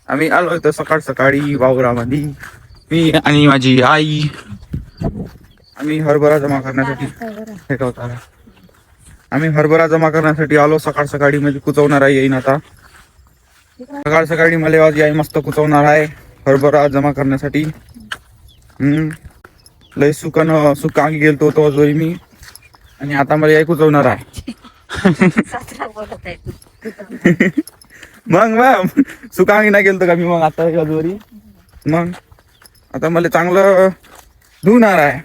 आम्ही आलो होतो सकाळ सकाळी वावरामध्ये, मी आणि माझी आई. आम्ही हरभरा जमा करण्यासाठी आलो सकाळ सकाळी. म्हणजे कुचवणार आहे येईन आता सकाळ सकाळी. मला आज आई मस्त कुचवणार आहे हरभरा जमा करण्यासाठी. लय सुकांगी गेलतो तो जोई मी, आणि आता मला आई कुचवणार आहे. मग सुकांगी नाही गेलतो का मी मग आता जोरी. मग आता मला चांगलं धुणार आहे,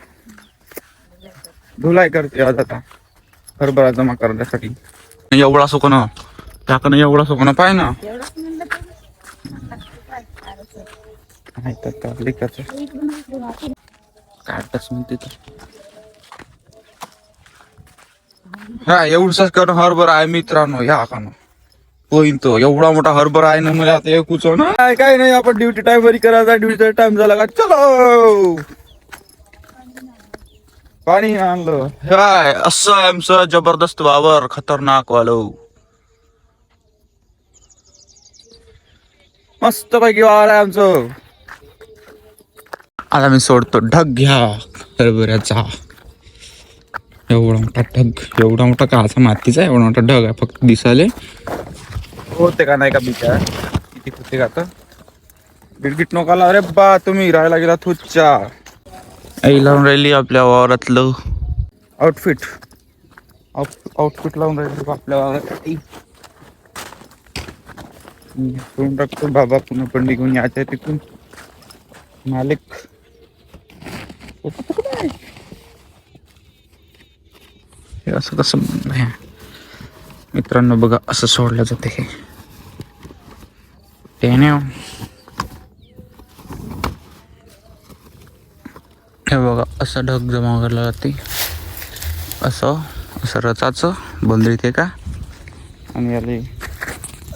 धुलाई करते आज आता हरभरा जमा करण्यासाठी. एवढा सुकणं टाकणं, एवढा सुकणं पाय ना. काढताच म्हणते हा एवढंच करणं हरभरा आहे मित्रांनो. ह्या कान होईन तो एवढा मोठा हरभरा आहे ना. मला आता एक उचवणं काय नाही. आपण ड्युटी टाइम वरी करायचा. ड्युटीचा टाइम झाला का चलो पाणी आणलं. हाय असं आमचं जबरदस्त वावर, खतरनाक वालो, मस्त पैकी वावर आहे आमचं. आता मी सोडतो ढग घ्या हरभऱ्याचा. एवढा मोठा ढग, एवढा मोठा काचा मातीचा एवढा मोठा ढग आहे. फक्त दिसाले होते का नाही का बिचार किती होते का आता. बिडगिट नोकाला. अरे बा तुम्ही राहायला गेला थुच्चा. आई लावून राहिली आपल्या वावरातलं आउटफिट लावून राहिली आपल्या वावरासाठी. टाकतो बाबा पुन्हा पण निघून यायचं तिथून. मालिक हे असं कसं मित्रांनो बघा असं सोडलं जाते हे. हे बघा असं ढग जमा करला जाते. असं रचाचं बंदरी ते का, आणि याला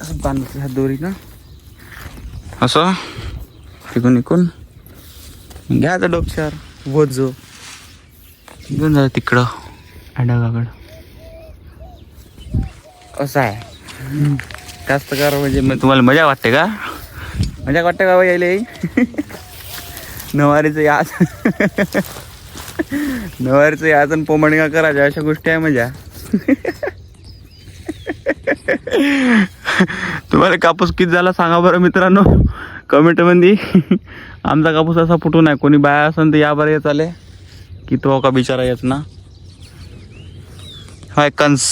असं बांधलं ह्या दोरीनं असं तिकून इकून घ्यायचं डोक्यावर वज घेऊन जा तिकडं ढगाकडं. असं आहे जास्त करा. म्हणजे मग तुम्हाला मजा वाटते का? मजा वाटते का यायला नवारीचं याच नवारीचं याच आणि पोमणगा करायच्या अशा गोष्टी आहे मजा. तुम्हाला कापूस किती झाला सांगा बरं मित्रांनो कमेंट मध्ये. आमचा कापूस असा फुटू नाही. कोणी बाया असेल तर या बरं येत आले की तो का बिचारा येत ना. हाय कंस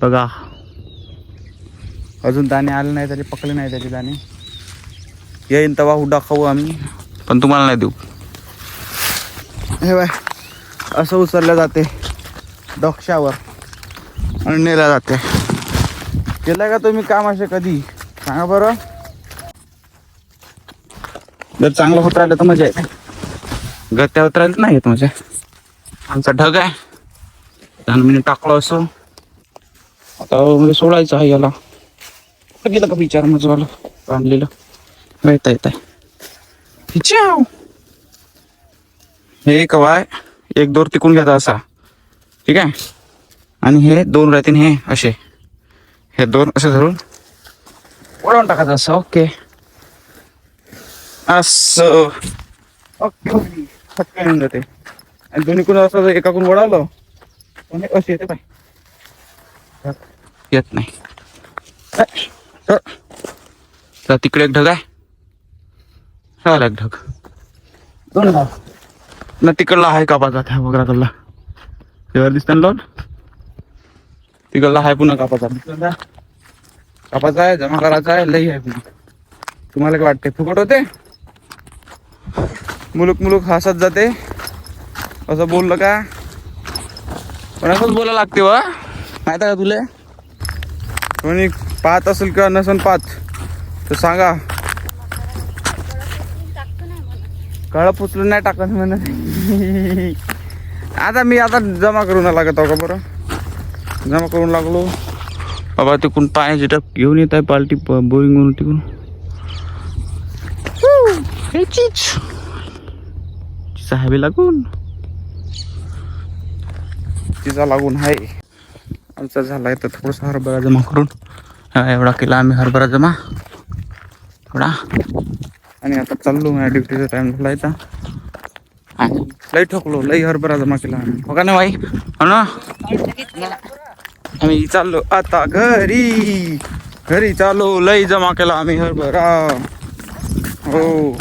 बघा अजून दाणे आले नाही, त्याचे पकले नाही त्याचे दाणे. येईन तवा हुडा खाऊ आम्ही, पण तुम्हाला नाही देऊ. हे बाय असं उचललं जाते डोक्यावर आणि नेलं जाते. केलं का तुम्ही काम असे कधी सांगा बरं. जर चांगलं होत राहिलं तर मजा आहे. गत्या होत राहिलं नाही येत मजा. आमचा ढग आहे त्यानं मी टाकलं असं. आता म्हणजे सोडायचं आहे याला. गेलं का विचार मजवाला बांधलेलं येता येत आहे. हे कवाय एक दोर तिकून घ्यायचा असा, ठीक आहे. आणि हे दोन राहतील हे असे, हे दोन असे धरून ओढवून टाकायचं असं. ओके असं ओके फटका येऊन जाते. आणि दोन्ही कोण असं एकाकडून ओढावलं पण असे येते पाय येत नाही. तर तिकडे एक ढग आहे, एक ढग दोन ढग ना. तिकडला आहे कापाचा त्या वगैरे कडला तेव्हा दिसताना लावून तिकडला आहे पुन्हा कापाचा. कापाचा आहे, जमा करायचा आहे, लई आहे पुन्हा. तुम्हाला काय वाटते फुकट होते? मुलूक हसत जाते असं बोललं का. पण असंच बोलायला लागते व माहिती का तुला. कोणी पाहत असेल किंवा नसेल पाहत तर सांगा. कळप उचलून नाही टाकत म्हणत. आता मी आता जमा करून लागत आहो का बरं. जमा करून लागलो बाबा. तिकून पाण्याची टप घेऊन येत आहे पालटी बोरिंग म्हणून तिकून. साहेबी लागून तिचा लागून आहे. आमचा झालाय तर थोडासा हरभरा जमा करून एवढा केला आम्ही हरभरा जमा. एवढा. आणि आता चाललो माझ्या ड्युटीचा टाइम झाला इथं. आणि लई ठोकलो, लई हरभरा जमा केला आम्ही, हो का नाही बाई? हो ना. आम्ही चाललो आता घरी, घरी चाललो. लई जमा केला आम्ही हरभरा. हो.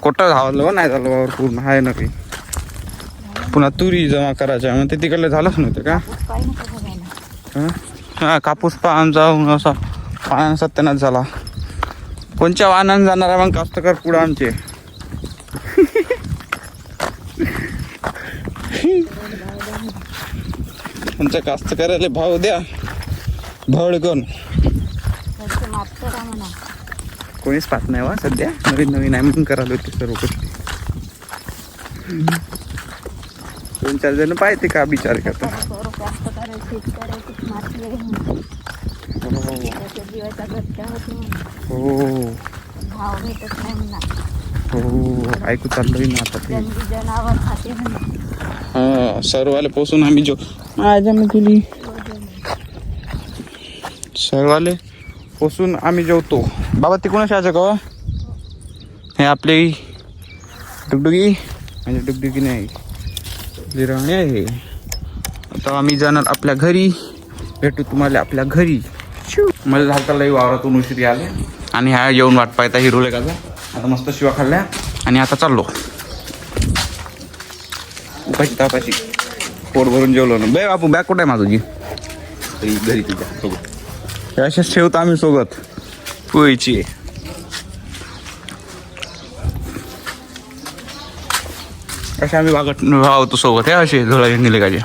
कुठं झालं नाही झालं वावर पूर्ण आहे ना काही. पुन्हा तुरी जमा करायच्या मग ते तिकडलं झालंच नव्हतं का? हा कापूस पान जाऊन असा पाण्यानं सत्यानाश झाला. कोणच्या वाहनानं जाणार आहे मग कास्तकार पुढं आमचे. आमच्या कास्तकाराला भाव द्या भडकन. कोणीच पाहत नाही वा सध्या, नवीन नवीन आहे म्हणून करायला होते सर्व गोष्टी. 2-4 जण पाहते का बिचारे करता. हो हो ऐकू चाललोय ना आता ते. हा सर्वाले पोसून आम्ही जो आज आम्ही तुली सर्वाले पोसून आम्ही जेवतो. बाबा तिकडून शाचं का हे आपली डुगडुगी म्हणजे डुगडुगी नाही लिरावणी आहे. आता आम्ही जाणार आपल्या घरी. भेटू तुम्हाला आपल्या घरी. मला झालं लई वावरातून उशिरी आले आणि ह्या येऊन वाट पाहता हिरो लेकाचा. आता मस्त शिवा खाल्ल्या आणि आता चाललो उपाशी तापाशी. पोट भरून जेवलो ना. बे बापू बॅग कुठं आहे माझी? घरी तुझ्या सोबत अशाच ठेवतो आम्ही सोबत पोयची. असे आम्ही वागतो सोबत हे असे झोळा निलेकाचे.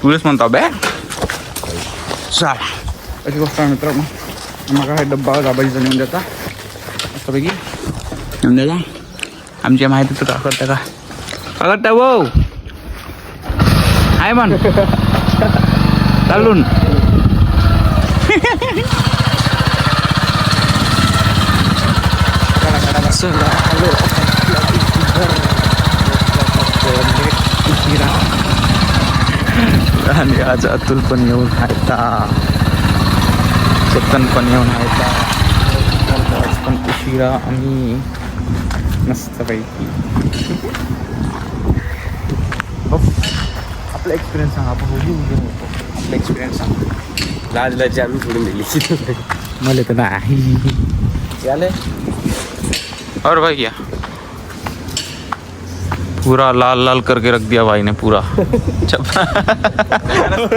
तुलाच म्हणतो बॅग चाल. अशी गोष्ट आहे मित्रांनो. मग काय डब्बा दाबाजीचा नेऊन देता मस्तपैकी नेऊन द्यायचा. आमच्या माहिती तर का करता का करता भाऊ आहे म्हण चालून. आणि आज अतुल पण येऊन आहेत, चेतन पण येऊन आहेत. आज पण उशिरा आणि मस्तपैकी. आपला एक्सपिरियन्स सांगा. आपण आपला एक्सपिरियन्स सांगा. लाजलाची आम्ही सोडून दिली. मला तर नाही चाले और भाई क्या पूरा लाल लाल करके रख दिया भाई ने पूरा.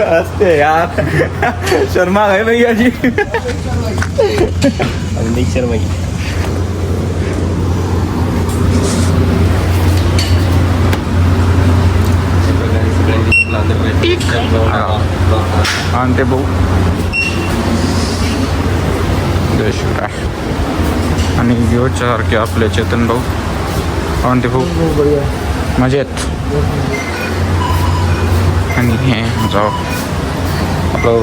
हंसते यार, शर्मा गए भैया जी. नहीं शर्मा की आणते भाऊ आणि सारखे आपले चेतन भाऊ आणते भाऊ मजेत. आणि हे जाऊ आपलं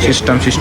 सिस्टम